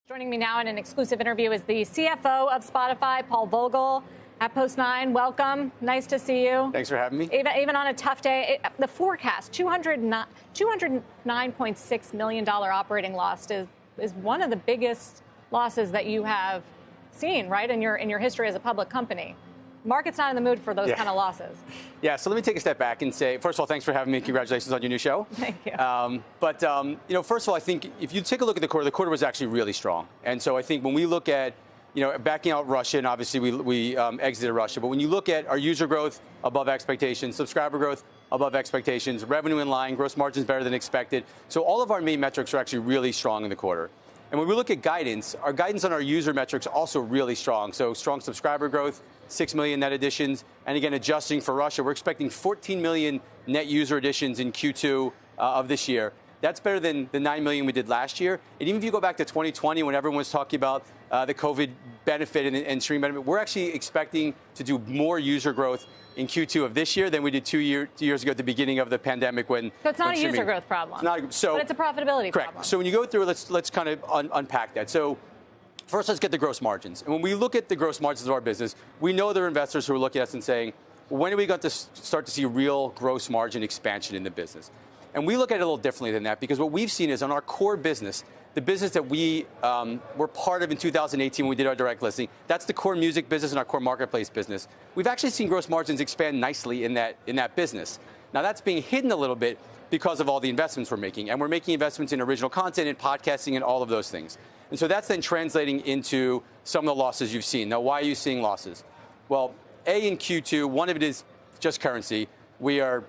Joining me now in an exclusive interview is the CFO of Spotify, Paul Vogel, at Post 9. Welcome. Nice to see you. Thanks for having me. Even on a tough day, the forecast, $209.6 million operating loss is one of the biggest losses that you have seen, right, in your history as a public company. Market's not in the mood for those kind of losses. Yeah, so let me take a step back and say, first of all, thanks for having me. Congratulations on your new show. Thank you. First of all, I think if you take a look at the quarter was actually really strong. And so I think when we look at, backing out Russia, and obviously we exited Russia, but when you look at our user growth above expectations, subscriber growth above expectations, revenue in line, gross margins better than expected. So all of our main metrics are actually really strong in the quarter. And when we look at guidance, our guidance on our user metrics are also really strong. So strong subscriber growth, 6 million net additions, and again, adjusting for Russia, we're expecting 14 million net user additions in Q2 of this year. That's better than the 9 million we did last year. And even if you go back to 2020, when everyone was talking about the COVID benefit and stream benefit, we're actually expecting to do more user growth in Q2 of this year than we did 2 years ago at the beginning of the pandemic. So it's not a user growth problem. But it's a profitability problem. So when you go through, let's kind of unpack that. So first, let's get the gross margins. And when we look at the gross margins of our business, we know there are investors who are looking at us and saying, when are we going to start to see real gross margin expansion in the business? And we look at it a little differently than that, because what we've seen is on our core business, the business that we were part of in 2018 when we did our direct listing, that's the core music business and our core marketplace business. We've actually seen gross margins expand nicely in that business. Now, that's being hidden a little bit because of all the investments we're making. And we're making investments in original content and podcasting and all of those things. And so that's then translating into some of the losses you've seen. Now, why are you seeing losses? Well, in Q2, one of it is just currency. We have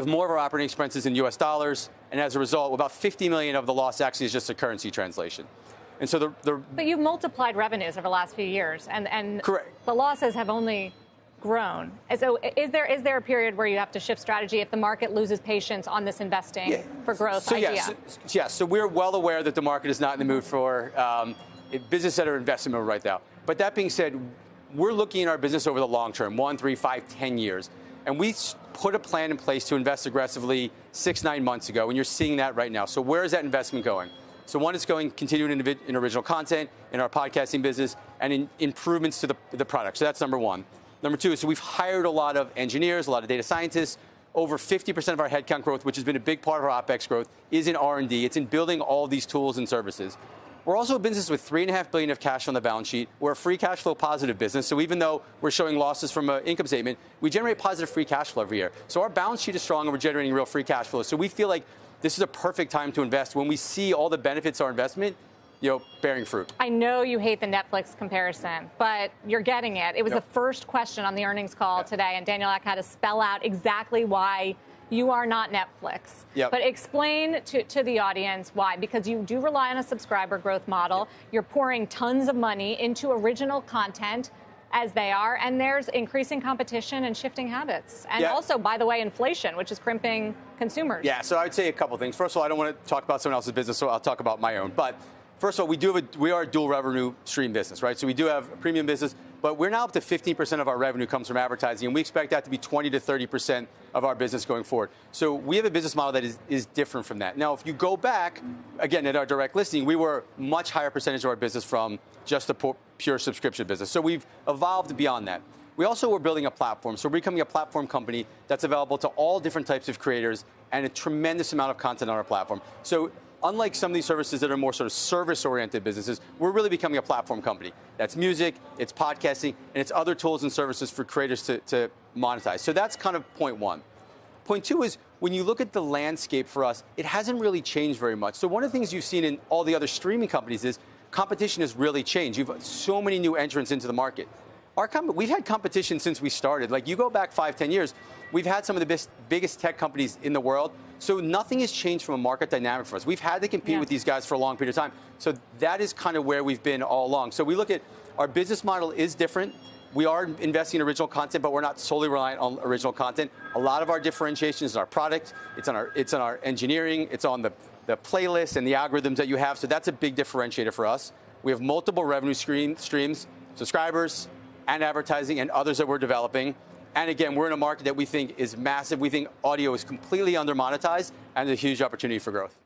more of our operating expenses in US dollars, and as a result, about 50 million of the loss actually is just a currency translation. And so But you've multiplied revenues over the last few years, and correct. The losses have only grown. And so is there a period where you have to shift strategy if the market loses patience on this investing for growth idea? Yes, so we're well aware that the market is not in the mood for business that are investing mode right now. But that being said, we're looking at our business over the long term, 1, 3, 5, 10 years. And we put a plan in place to invest aggressively 6-9 months ago, and you're seeing that right now. So where is that investment going? So one, it's going continuing in original content, in our podcasting business, and in improvements to the product. So that's number one. Number two, so we've hired a lot of engineers, a lot of data scientists. Over 50% of our headcount growth, which has been a big part of our OpEx growth, is in R&D. It's in building all these tools and services. We're also a business with $3.5 billion of cash on the balance sheet. We're a free cash flow positive business. So even though we're showing losses from an income statement, we generate positive free cash flow every year. So our balance sheet is strong and we're generating real free cash flow. So we feel like this is a perfect time to invest when we see all the benefits of our investment, bearing fruit. I know you hate the Netflix comparison, but you're getting it. It was the first question on the earnings call today, and Daniel Ek had to spell out exactly why you are not Netflix. But explain to the audience why, because you do rely on a subscriber growth model. You're pouring tons of money into original content as they are, and there's increasing competition and shifting habits. And also, by the way, inflation, which is crimping consumers. Yeah, so I would say a couple things. First of all, I don't want to talk about someone else's business, so I'll talk about my own. But first of all, we are a dual revenue stream business, right? So we do have a premium business, but we're now up to 15% of our revenue comes from advertising, and we expect that to be 20 to 30% of our business going forward. So we have a business model that is different from that. Now, if you go back, again, at our direct listing, we were much higher percentage of our business from just the pure subscription business. So we've evolved beyond that. We also were building a platform. So we're becoming a platform company that's available to all different types of creators and a tremendous amount of content on our platform. So unlike some of these services that are more sort of service-oriented businesses, we're really becoming a platform company. That's music, it's podcasting, and it's other tools and services for creators to monetize. So that's kind of point one. Point two is when you look at the landscape for us, it hasn't really changed very much. So one of the things you've seen in all the other streaming companies is competition has really changed. You've got so many new entrants into the market. We've had competition since we started. Like, you go back 5-10 years, we've had some of the biggest tech companies in the world. So nothing has changed from a market dynamic for us. We've had to compete with these guys for a long period of time. So that is kind of where we've been all along. So we look at our business model is different. We are investing in original content, but we're not solely reliant on original content. A lot of our differentiation is in our product. It's on our engineering. It's on the playlists and the algorithms that you have. So that's a big differentiator for us. We have multiple revenue streams, subscribers, and advertising, and others that we're developing. And again, we're in a market that we think is massive. We think audio is completely under monetized, and there's a huge opportunity for growth.